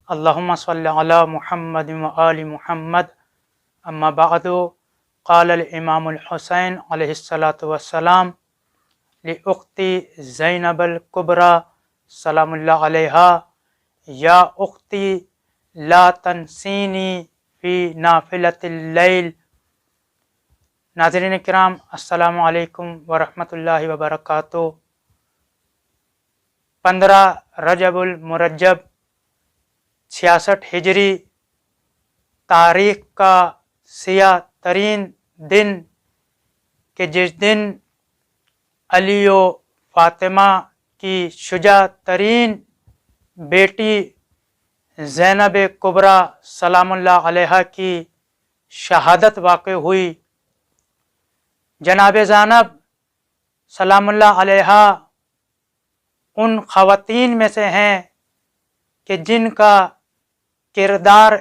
اللهم صل على محمد وآل محمد اما بعد قال الامام الحسین علیہ الصلاۃ والسلام لأختی زینب الکبریٰ سلام اللہ علیہا یا اختی لا تنسینی فی نافلۃ اللیل۔ ناظرین کرام السلام علیکم ورحمۃ اللہ وبرکاتہ۔ 15 رجب المرجب 66 ہجری تاریخ کا سیاہ ترین دن کہ جس دن علی و فاطمہ کی شجاع ترین بیٹی زینب کبریٰ سلام اللہ علیہا کی شہادت واقع ہوئی۔ جناب زینب سلام اللہ علیہا ان خواتین میں سے ہیں کہ جن کا کردار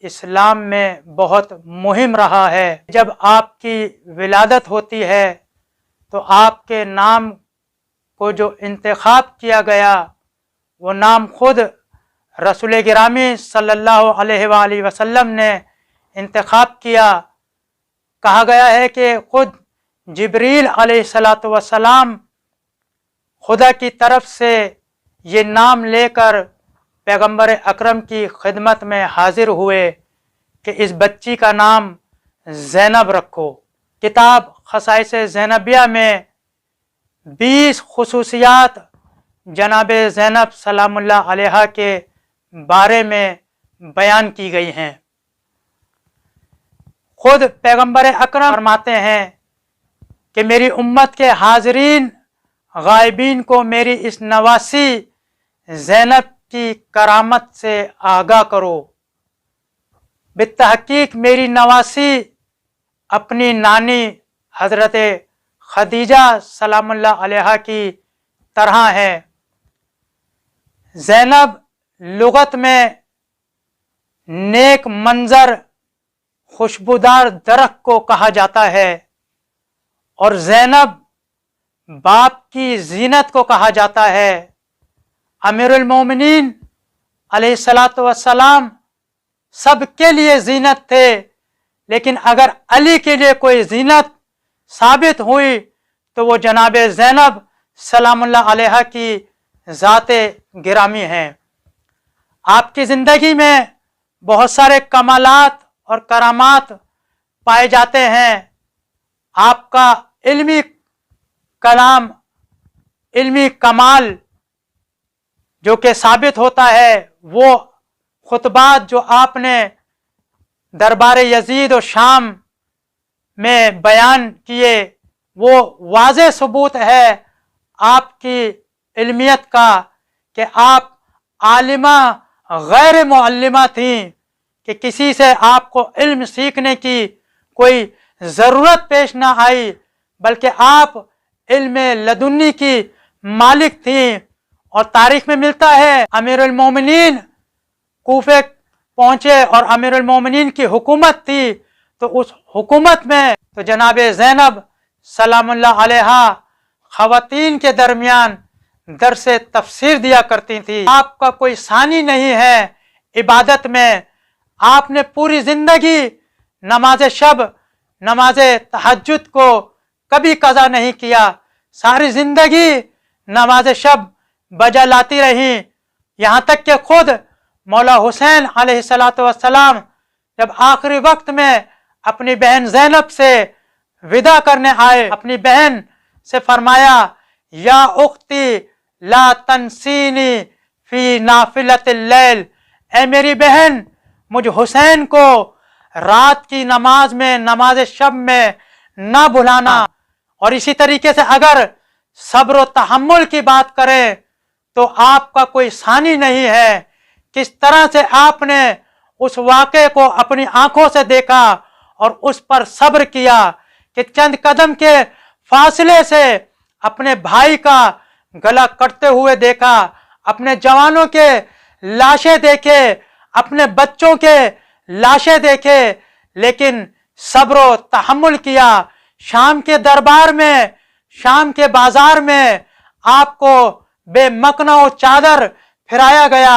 اسلام میں بہت مہم رہا ہے۔ جب آپ کی ولادت ہوتی ہے تو آپ کے نام کو جو انتخاب کیا گیا وہ نام خود رسول گرامی صلی اللہ علیہ وآلہ وسلم نے انتخاب کیا۔ کہا گیا ہے کہ خود جبریل علیہ السلام خدا کی طرف سے یہ نام لے کر پیغمبر اکرم کی خدمت میں حاضر ہوئے کہ اس بچی کا نام زینب رکھو۔ کتاب خصائص زینبیہ میں 20 خصوصیات جناب زینب سلام اللہ علیہا کے بارے میں بیان کی گئی ہیں۔ خود پیغمبر اکرم فرماتے ہیں کہ میری امت کے حاضرین غائبین کو میری اس نواسی زینب کی کرامت سے آگاہ کرو۔ بالتحقیق میری نواسی اپنی نانی حضرت خدیجہ سلام اللہ علیہا کی طرح ہے۔ زینب لغت میں نیک منظر خوشبودار درخت کو کہا جاتا ہے اور زینب باپ کی زینت کو کہا جاتا ہے۔ امیر المومنین علیہ الصلاۃ والسلام سب کے لیے زینت تھے، لیکن اگر علی کے لیے کوئی زینت ثابت ہوئی تو وہ جناب زینب سلام اللہ علیہا کی ذات گرامی ہیں۔ آپ کی زندگی میں بہت سارے کمالات اور کرامات پائے جاتے ہیں۔ آپ کا علمی کلام، علمی کمال جو کہ ثابت ہوتا ہے، وہ خطبات جو آپ نے دربار یزید و شام میں بیان کیے وہ واضح ثبوت ہے آپ کی علمیت کا کہ آپ عالمہ غیر معلمہ تھیں، کہ کسی سے آپ کو علم سیکھنے کی کوئی ضرورت پیش نہ آئی، بلکہ آپ علم لدنی کی مالک تھیں۔ اور تاریخ میں ملتا ہے امیر المومنین کوفے پہنچے اور امیر المومنین کی حکومت تھی، تو اس حکومت میں تو جناب زینب سلام اللہ علیہا خواتین کے درمیان درس تفسیر دیا کرتی تھی۔ آپ کا کوئی ثانی نہیں ہے عبادت میں۔ آپ نے پوری زندگی نماز شب، نماز تہجد کو کبھی قضا نہیں کیا، ساری زندگی نماز شب بجا لاتی رہیں، یہاں تک کہ خود مولا حسین علیہ السلام جب آخری وقت میں اپنی بہن زینب سے وداع کرنے آئے، اپنی بہن سے فرمایا یا اختی لا تنسینی فی نافلۃ اللیل، اے میری بہن مجھ حسین کو رات کی نماز میں، نماز شب میں نہ بھلانا۔ اور اسی طریقے سے اگر صبر و تحمل کی بات کریں تو آپ کا کوئی ثانی نہیں ہے۔ کس طرح سے آپ نے اس واقعے کو اپنی آنکھوں سے دیکھا اور اس پر صبر کیا کہ چند قدم کے فاصلے سے اپنے بھائی کا گلا کٹتے ہوئے دیکھا، اپنے جوانوں کے لاشیں دیکھے، اپنے بچوں کے لاشیں دیکھے، لیکن صبر و تحمل کیا۔ شام کے دربار میں، شام کے بازار میں آپ کو بے مکنہ و چادر پھرایا گیا،